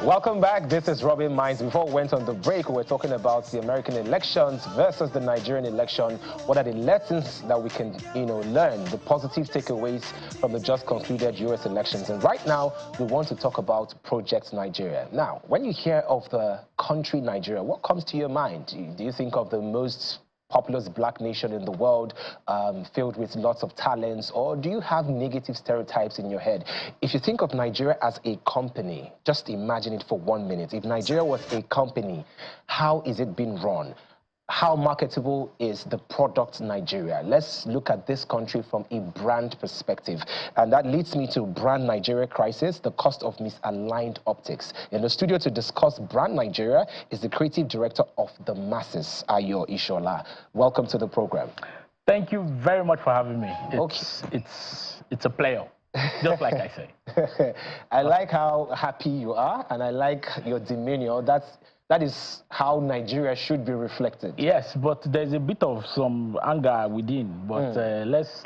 Welcome back. This is Rubbin'minds. Before we went on the break, we were talking about the American elections versus the Nigerian election. What are the lessons that we can, learn, the positive takeaways from the just concluded U.S. elections? And right now, we want to talk about Project Nigeria. Now, when you hear of the country Nigeria, what comes to your mind? Do you think of the most populous black nation in the world, filled with lots of talents, or do you have negative stereotypes in your head? If you think of Nigeria as a company, just imagine it for 1 minute. If Nigeria was a company, how is it being run? How marketable is the product Nigeria? Let's look at this country from a brand perspective. And that leads me to Brand Nigeria Crisis, the cost of misaligned optics. In the studio to discuss Brand Nigeria is the creative director of The Masses, Ayo Ishola. Welcome to the program. Thank you very much for having me. It's a player, just like I say. I like how happy you are, and I like your demeanor. That is how Nigeria should be reflected. Yes, but there's a bit of some anger within. But let's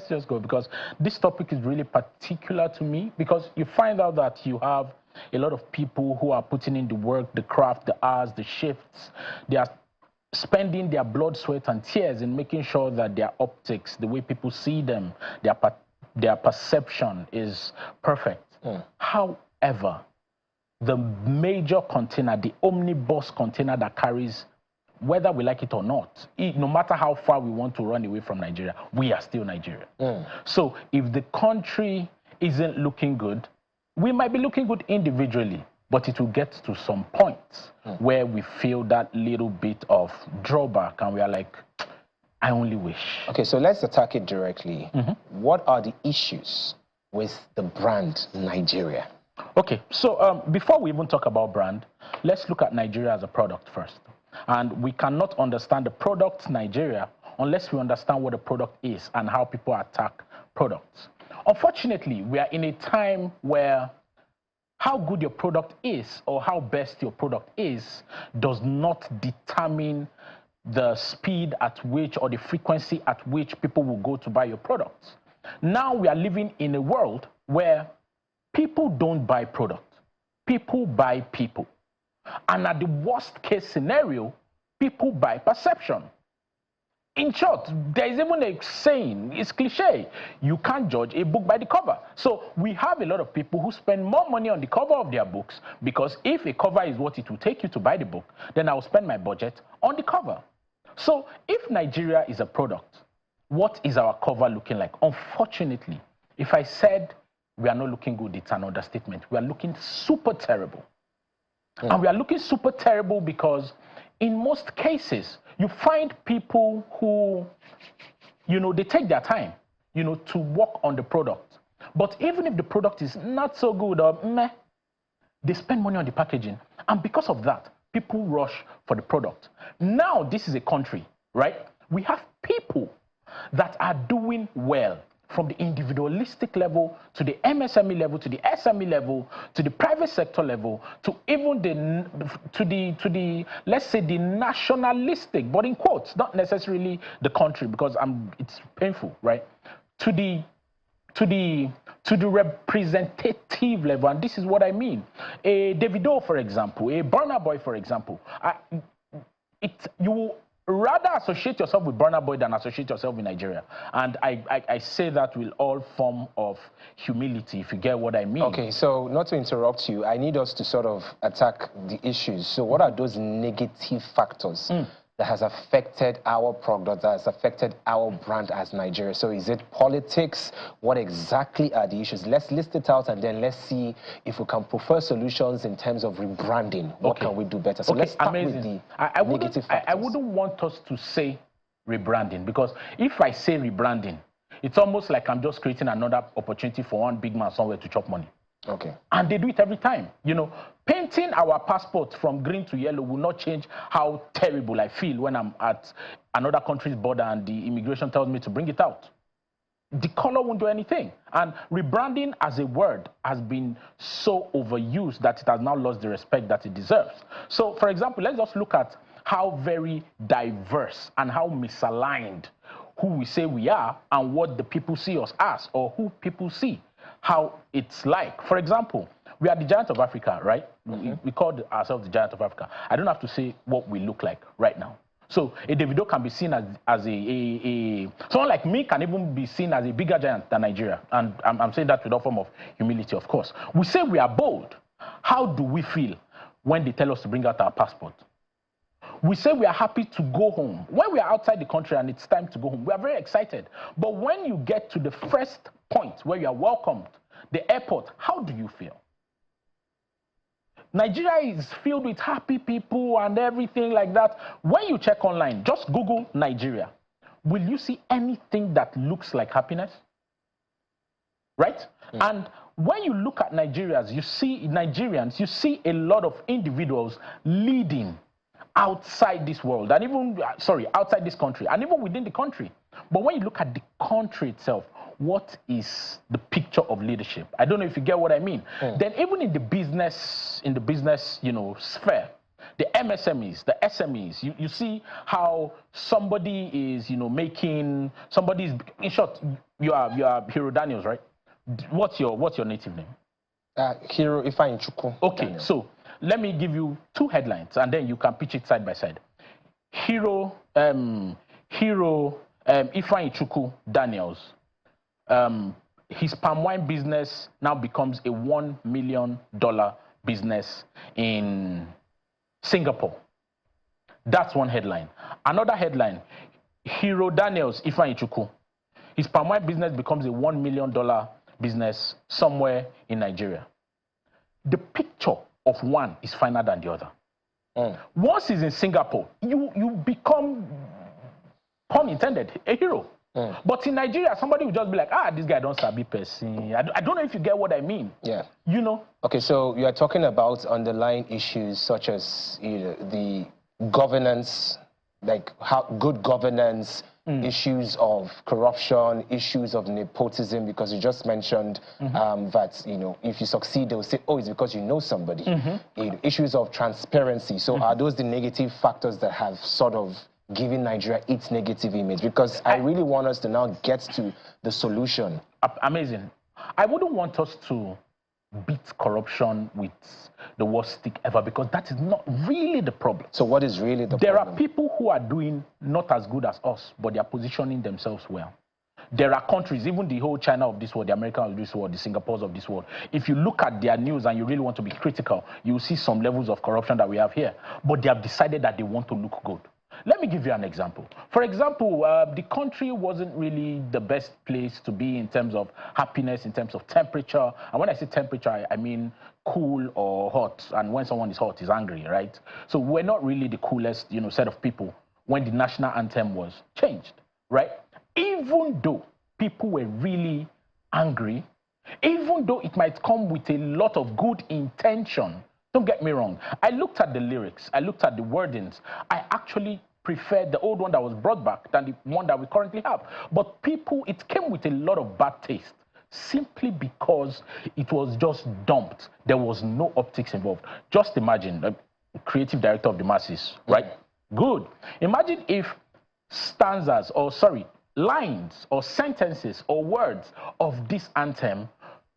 just go, because this topic is really particular to me, because you find out that you have a lot of people who are putting in the work, the craft, the hours, the shifts. They are spending their blood, sweat, and tears in making sure that their optics, the way people see them, their perception is perfect. However, the major container, the omnibus container that carries, whether we like it or not, no matter how far we want to run away from Nigeria, we are still Nigeria. So if the country isn't looking good, we might be looking good individually, but it will get to some point where we feel that little bit of drawback, and we are like, I only wish. Okay, so let's attack it directly. What are the issues with the brand Nigeria? Okay, so before we even talk about brand, let's look at Nigeria as a product first. And we cannot understand the product Nigeria unless we understand what a product is and how people attack products. Unfortunately, we are in a time where how good your product is or how best your product is does not determine the speed at which or the frequency at which people will go to buy your products. Now we are living in a world where people don't buy product, people buy people. And at the worst case scenario, people buy perception. In short, there is even a saying, it's cliche, you can't judge a book by the cover. So we have a lot of people who spend more money on the cover of their books, because if a cover is what it will take you to buy the book, then I will spend my budget on the cover. So if Nigeria is a product, what is our cover looking like? Unfortunately, if I said we are not looking good, it's an understatement. We are looking super terrible. And we are looking super terrible because in most cases, you find people who, they take their time, to work on the product. But even if the product is not so good or meh, they spend money on the packaging. And because of that, people rush for the product. Now, this is a country, right? We have people that are doing well, from the individualistic level to the MSME level to the SME level to the private sector level to even the let's say the nationalistic, but in quotes, not necessarily the country, because it's painful, right? To the representative level, and this is what I mean. A Davido, for example, a Burna Boy, for example, you rather associate yourself with Burna Boy than associate yourself with Nigeria. And I say that with all form of humility, if you get what I mean. Okay, so not to interrupt you, I need us to sort of attack the issues. So what are those negative factors that has affected our product, that has affected our brand as Nigeria? So is it politics? What exactly are the issues? Let's list it out, and then let's see if we can prefer solutions in terms of rebranding. What can we do better? So let's start with the negative factors. I wouldn't want us to say rebranding, because if I say rebranding, it's almost like I'm just creating another opportunity for one big man somewhere to chop money. Okay. And they do it every time. Painting our passport from green to yellow will not change how terrible I feel when I'm at another country's border and the immigration tells me to bring it out. The color won't do anything. And rebranding as a word has been so overused that it has now lost the respect that it deserves. So, for example, let's just look at how very diverse and how misaligned who we say we are and what the people see us as, or who people see. how it's like. For example, we are the giant of Africa, right? We call ourselves the giant of Africa. I don't have to say what we look like right now. So a Davido can be seen as someone like me can even be seen as a bigger giant than Nigeria. And I'm saying that with all form of humility, of course. We say we are bold. How do we feel when they tell us to bring out our passport? We say we are happy to go home. When we are outside the country and it's time to go home, we are very excited. But when you get to the first point where you are welcomed, the airport, how do you feel? Nigeria is filled with happy people and everything like that. When you check online, just Google Nigeria. Will you see anything that looks like happiness? Right? And when you look at Nigerians, you see a lot of individuals leading outside this world, and even, outside this country, and even within the country. But when you look at the country itself, what is the picture of leadership? I don't know if you get what I mean. Then even in the business, sphere, the MSMEs, the SMEs, you see how somebody is, in short, you are Hero Daniels, right? What's your native name? Hero Ifeanyi Chukwu. Okay, Daniel. so let me give you two headlines, and then you can pitch it side by side. Hero Ifeanyi Chukwu Daniels. His palm wine business now becomes a $1 million business in Singapore. That's one headline. Another headline, Hero Daniels Ifeanyi Chukwu. His palm wine business becomes a $1 million business somewhere in Nigeria. The picture of one is finer than the other. Once he's in Singapore, you become, pun intended, a hero. But in Nigeria, somebody will just be like, this guy don't sabi person. I don't know if you get what I mean. Yeah. Okay, so you are talking about underlying issues such as the governance, like how good governance, issues of corruption, issues of nepotism, because you just mentioned that, if you succeed, they'll say, it's because you know somebody. Issues of transparency. So are those the negative factors that have sort of giving Nigeria its negative image? Because I really want us to now get to the solution. Amazing. I wouldn't want us to beat corruption with the worst stick ever, because that is not really the problem. So what is really the problem? There are people who are doing not as good as us, but they are positioning themselves well. There are countries, even the whole China of this world, the Americans of this world, the Singapores of this world. If you look at their news and you really want to be critical, you will see some levels of corruption that we have here. But they have decided that they want to look good. Let me give you an example. For example, the country wasn't really the best place to be in terms of happiness, in terms of temperature. And when I say temperature, I mean cool or hot. And when someone is hot, is angry, right? So we're not really the coolest, set of people when the national anthem was changed, right? Even though people were really angry, even though it might come with a lot of good intention. Don't get me wrong. I looked at the lyrics. I looked at the wordings. I actually preferred the old one that was brought back than the one that we currently have. But it came with a lot of bad taste, simply because it was just dumped. There was no optics involved. Just imagine, the creative director of the masses, right? Good. Imagine if lines or sentences or words of this anthem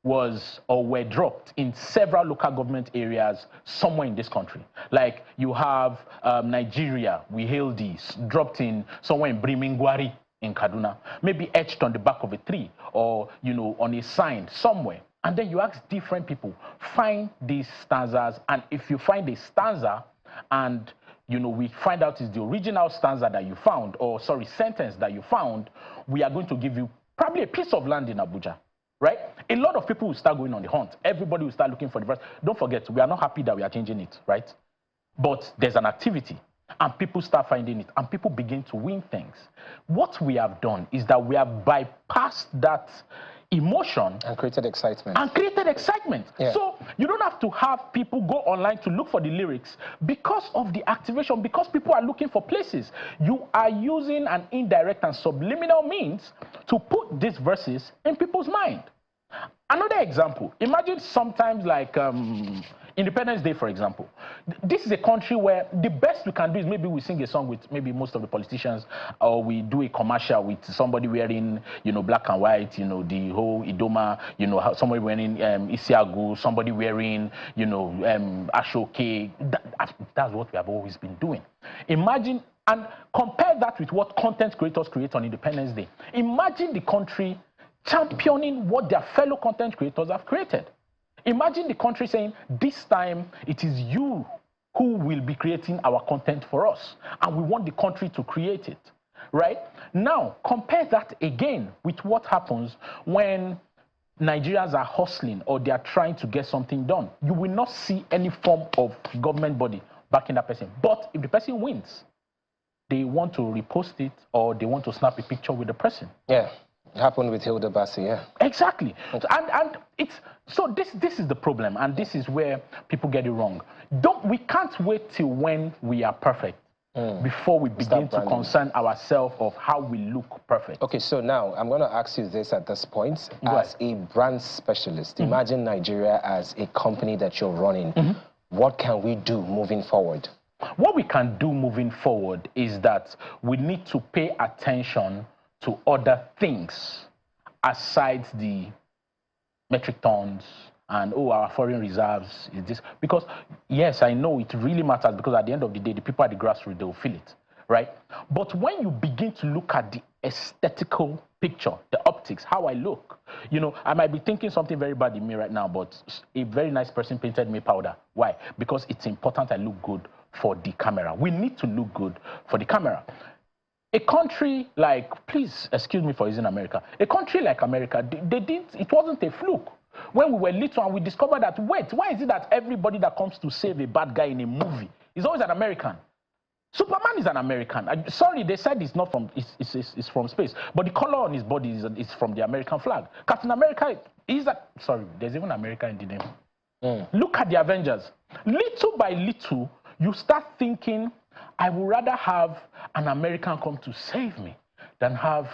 were dropped in several local government areas somewhere in this country. Like you have Nigeria, we hail these, dropped in somewhere in Brimingwari in Kaduna, maybe etched on the back of a tree or, on a sign somewhere. And then you ask different people, find these stanzas. And if you find a stanza and, we find out it's the original stanza that you found, sentence that you found, we are going to give you probably a piece of land in Abuja. Right? A lot of people will start going on the hunt. Everybody will start looking for the verse. Don't forget, we are not happy that we are changing it, right? But there's an activity, and people start finding it, and people begin to win things. What we have done is that we have bypassed that emotion. And created excitement. Yeah. So you don't have to have people go online to look for the lyrics because of the activation, because people are looking for places. You are using an indirect and subliminal means to put these verses in people's mind. Another example, imagine sometimes like Independence Day, for example. This is a country where the best we can do is maybe we sing a song with maybe most of the politicians, or we do a commercial with somebody wearing, black and white, the whole Idoma, somebody wearing Isiagu, somebody wearing, Ashoke. That's what we have always been doing. Imagine, and compare that with what content creators create on Independence Day. Imagine the country championing what their fellow content creators have created. Imagine the country saying, this time it is you who will be creating our content for us, and we want the country to create it, right? Now, compare that again with what happens when Nigerians are hustling or they are trying to get something done. You will not see any form of government body backing that person. But if the person wins, they want to repost it or they want to snap a picture with the person. Yeah. It happened with Hilda Bassi, yeah. Exactly. And it's so this is the problem, and this is where people get it wrong. We can't wait till when we are perfect before we begin to concern ourselves of how we look perfect. Okay, so now I'm going to ask you this at this point. As a brand specialist, imagine Nigeria as a company that you're running. What can we do moving forward? What we can do moving forward is that we need to pay attention to other things aside the metric tons and our foreign reserves is this, because yes, I know it really matters, because at the end of the day the people at the grassroots, they will feel it, right? But when you begin to look at the aesthetical picture, the optics, how I look, I might be thinking something very bad in me right now, but a very nice person painted me powder. Why? Because it's important I look good for the camera. We need to look good for the camera. A country like, please excuse me for using America, a country like America, it wasn't a fluke. When we were little and we discovered that, wait, why is it that everybody that comes to save a bad guy in a movie is always an American? Superman is an American. Sorry, they said it's not from, it's from space, but the color on his body is from the American flag. Captain America is that, sorry, there's even America in the name. Look at the Avengers. Little by little, you start thinking, I would rather have an American come to save me than have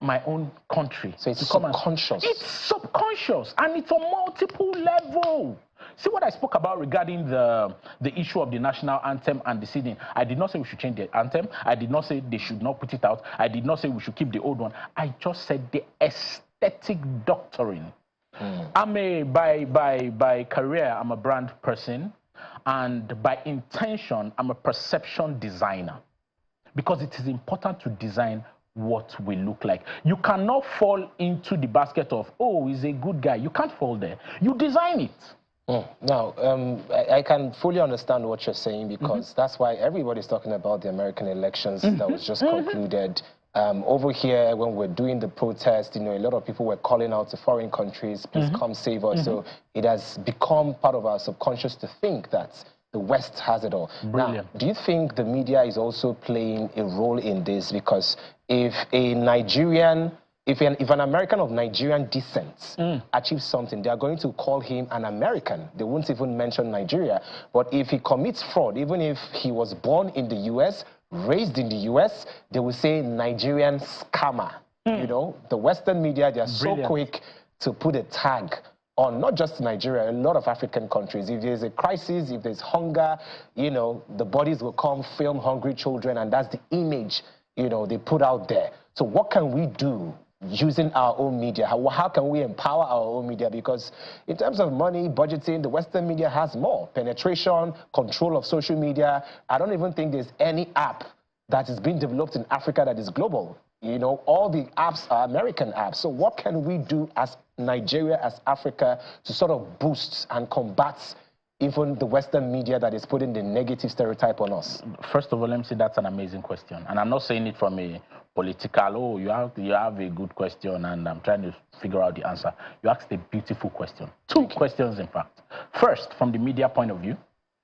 my own country. So it's subconscious. It's subconscious, and it's on multiple levels. See what I spoke about regarding the issue of the national anthem and the singing. I did not say we should change the anthem. I did not say they should not put it out. I did not say we should keep the old one. I just said the aesthetic doctrine. I'm by career, I'm a brand person. And by intention, I'm a perception designer, because it is important to design what we look like. You cannot fall into the basket of, oh, he's a good guy. You can't fall there. You design it. Now, I can fully understand what you're saying, because that's why everybody's talking about the American elections that was just concluded. Over here, when we're doing the protest, a lot of people were calling out to foreign countries, please come save us. So it has become part of our subconscious to think that the West has it all. Brilliant. Now, do you think the media is also playing a role in this? Because if an American of Nigerian descent achieves something, they are going to call him an American. They won't even mention Nigeria. But if he commits fraud, even if he was born in the U.S., raised in the U.S., they will say Nigerian scammer. The Western media, they are so quick to put a tag on not just Nigeria, a lot of African countries. If there's a crisis, if there's hunger, the bodies will come, film hungry children, and that's the image, they put out there. So what can we do using our own media? How can we empower our own media? Because in terms of money, budgeting, the Western media has more. Penetration, control of social media. I don't even think there's any app that is being developed in Africa that is global. All the apps are American apps. So what can we do as Nigeria, as Africa, to sort of boost and combat even the Western media that is putting the negative stereotype on us? First of all, let me say that's an amazing question. And I'm not saying it from a political, you have a good question and I'm trying to figure out the answer. You asked a beautiful question. Two questions, in fact. First, from the media point of view,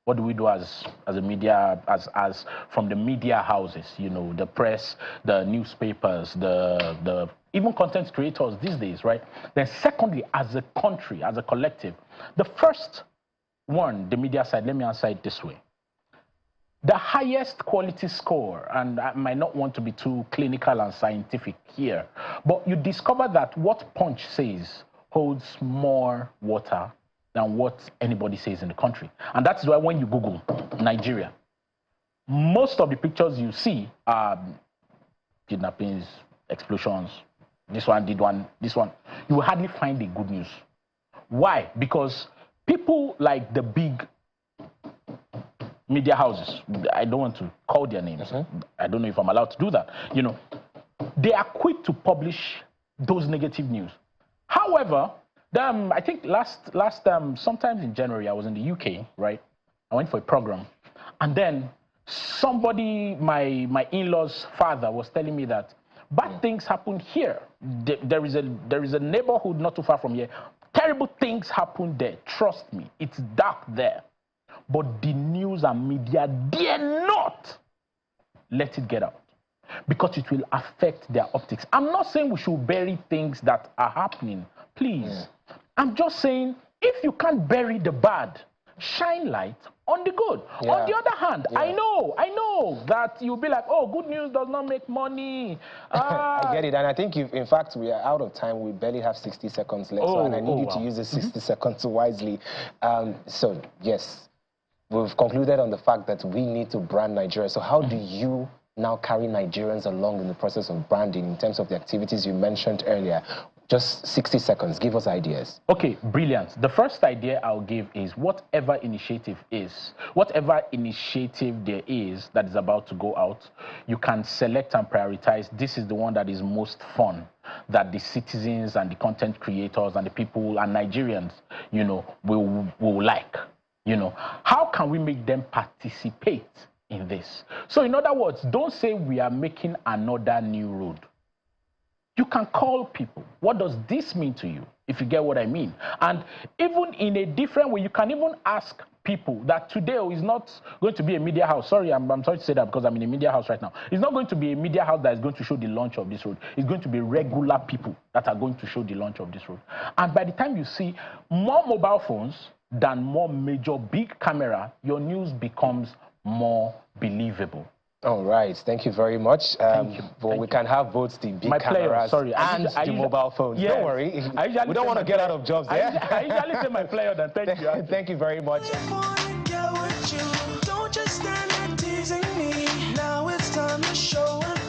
what do we do as a media, as from the media houses, the press, the newspapers, the even content creators these days, right? Then secondly, as a country, as a collective, the first one, the media side, let me answer it this way. The highest quality score, and I might not want to be too clinical and scientific here, but you discover that what Punch says holds more water than what anybody says in the country. And that's why when you Google Nigeria, most of the pictures you see are kidnappings, explosions, this one did one, this one. You will hardly find the good news. Why? Because people like the big media houses, I don't want to call their names. I don't know if I'm allowed to do that. You know, they are quick to publish those negative news. However, I think sometime in January, I was in the UK, right? I went for a program, and then somebody, my in-law's father, was telling me that bad things happen here. There is a neighborhood not too far from here. Terrible things happen there. Trust me, it's dark there. But the news and media dare not let it get out, because it will affect their optics. I'm not saying we should bury things that are happening, please. I'm just saying, if you can't bury the bad, shine light on the good. On the other hand, I know that you'll be like, oh, good news does not make money. I get it, and I think in fact, we are out of time. We barely have 60 seconds left, and I need you to use the 60 seconds wisely. So, yes, we've concluded on the fact that we need to brand Nigeria. So how do you now carry Nigerians along in the process of branding in terms of the activities you mentioned earlier? Just 60 seconds. Give us ideas. Okay, brilliant. The first idea I'll give is whatever initiative there is that is about to go out, you can select and prioritize. This is the one that is most fun, that the citizens and the content creators and the people and Nigerians, you know, will like. You know, how can we make them participate in this? So in other words, don't say we are making another new road. You can call people. What does this mean to you, if you get what I mean? And even in a different way, you can even ask people that today is not going to be a media house. Sorry, I'm sorry to say that because I'm in a media house right now. It's not going to be a media house that is going to show the launch of this road. It's going to be regular people that are going to show the launch of this road. And by the time you see more mobile phones than more major big camera, your news becomes more believable. All right, thank you very much. We can have both the big cameras and the mobile phones. Yes. Don't worry, we don't want to get out of jobs there. I usually say my player, then thank you. Thank you very much. Don't just stand there teasing me. Now it's time to show and